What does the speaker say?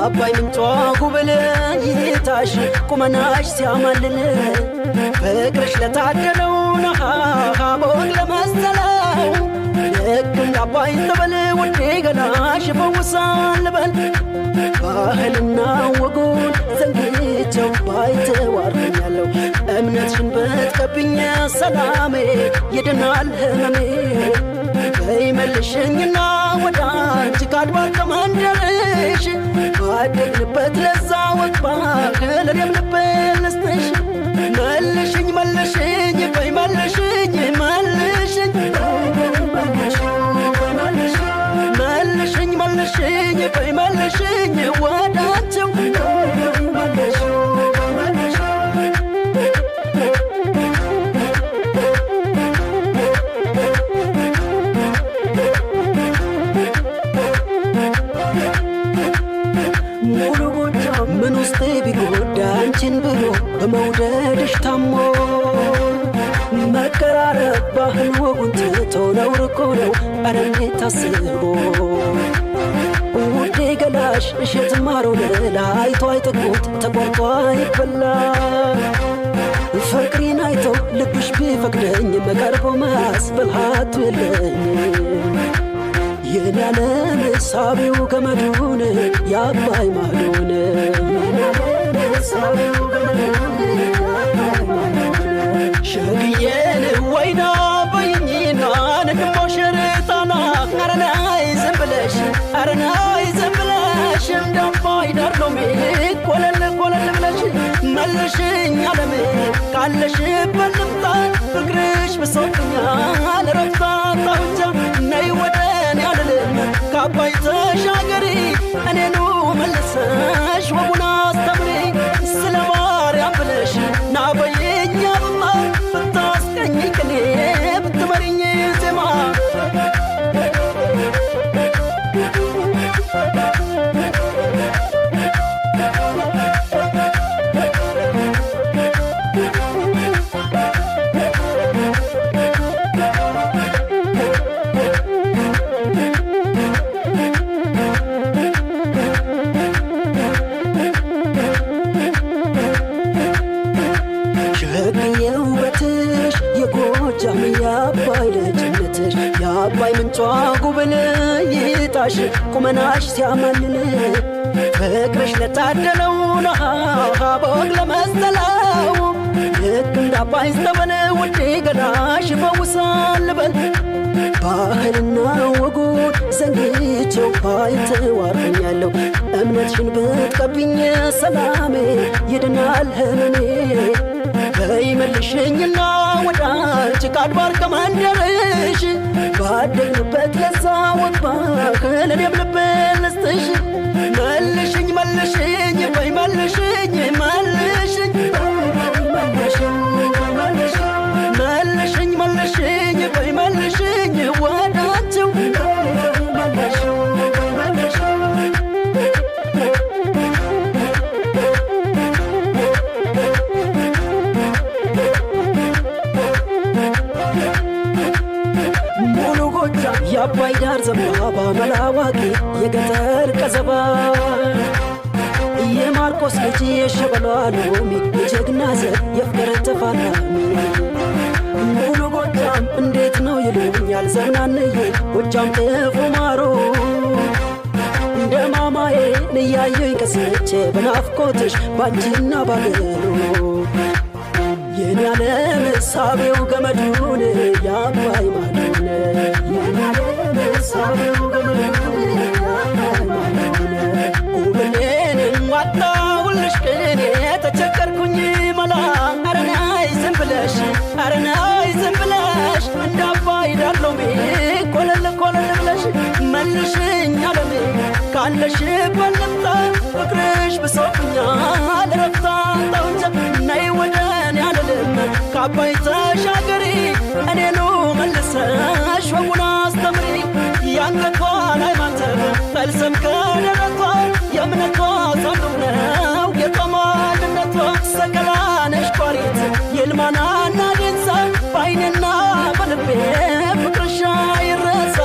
የአባይ ምንጯ ጉብል ይታሽ ቁመናሽ ሲያማልል ፍቅርሽ ለታደለው ነሃቦን ለመሰለው ልክ እንደ አባይ ጠበል ውዴ ገላሽ ይፈውሳል በል ባህልና ወጉን ዘንግቼው ባይተዋርኛለሁ እምነትሽን ብትቀብኝ ሰላሜ ይድናል ህመሜ በይመልሽኝና ወደ አንቺ ካድባር ከመንደርሽ ባደግንበት ለዛ ወግ ባህል እኔም ልቤን ልስጥሽ መልሽኝ መልሽኝ ቆይ መልሽኝ መልሽኝ መልሽኝ መልሽኝ ቆይ መልሽኝ ወዳቸው ሙሉ ጎጃም ምን ውስጤ ቢጎዳ አንቺን ብሎ በመውደድሽ ታሞ መቀራረብ ባህል ወጉን ትቶ ነውር እኮ ነው ኧረ እንዴት ታስቦ ውዴ ገላሽ እሸት ማሮ ለላ አይቶ አይጠግቦት ተቆርጦ አይበላ ፍቅሬን አይቶ ልብሽ ቢፈቅደኝ መቀርቦ ማስበልሃቱ የለኝ የኔ ዓለም ሳቢው ገመዱን የአባይ ማዶን ሸግዬን ወይና በይኝና ንድሞሽርጣና አረናይ ዘንብለሽ አረናይ ዘንብለሽ እንዳባይ ዳር ሎሚ ቆለል ቆለል ብለሽ መልሽኝ ዓለም ካለሽበት ልምጣ ፍቅርሽ ብሶብኛል ረፍታታ ብቻ ነይ ወደን ያልልም ከአባይ ተሻገሪ እኔኑ መልሰሽ ወጉን አስተምሪ ስለ ማርያም ብለሽ ናበይኝ አብማ ብታስቀኝ ቅኔ ብትመሪኝ ዜማ የአባይ ምንጯ ጉብል ይታሽ ቁመናሽ ሲያማልል ፍቅርሽ ለታደለው ነሃቦግ ለመሰለው ልክ እንደ አባይ ጠበል ውዴ ገላሽ ይፈውሳል በል ባህልና ወጉን ዘንግቼው ባይተዋርኛለሁ እምነትሽን ብትቀብኝ ሰላሜ ይድናል ህመሜ በይመልሽኝና ወደ አንቺ ካድባር ከመንደርሽ ባደግንበት ለዛ ወግ ባህል እኔም ልቤን ልስጥሽ መልሽኝ መልሽኝ ቆይ መልሽኝ መልሽኝ መልሽኝ መልሽኝ ቆይ መልሽኝ ወዳቸው የአባይ ዳር ዘንባባ መላዋቂ የገጠር ቀዘባ የማርቆስ ልጅ የሸበሏ ሎሚ የጀግና ዘር የፍቅር ተፋላሚ ሙሉ ጎጃም እንዴት ነው ይሉኛል ዘምናንዬ ጎጃም ጥፉ ማሮ እንደ ማማዬ ንያየኝ ቀስቼ በናፍቆትሽ ባንቺና ባገሩ የኔ ዓለም ሳቢው ገመዱን የአባይ ማዶን የኔ ዓለም ሳቢው ገመዱን የአባይ ማዶን ጉብሌን ዋጣውልሽ ቅኔ ተቸገርኩኝ መላ አረናይ ዝም ብለሽ አረናይ ዝም ብለሽ እንደ አባይ ዳር ሎሚ ቆለል ቆለል ብለሽ መልሽኝ ዓለም ካለሽበት ልምጣ ፍቅርሽ ብሶብኛል ረፍታታ ብቻ ነይ ወደን ያልልም ከአባይ ተሻገሪ እኔኑ መልሰሽ ወጉን አስተምሪ ያንገቷ ላይ ማተብ ጠልሰም ከደረቷ የእምነቷ ጸንዱ ነው የቆማንነቷ ሰቀላነሽ ቋሪት የልማናና ዴንሳ በአይኔና በልቤ ፍቅርሻ ይረሳ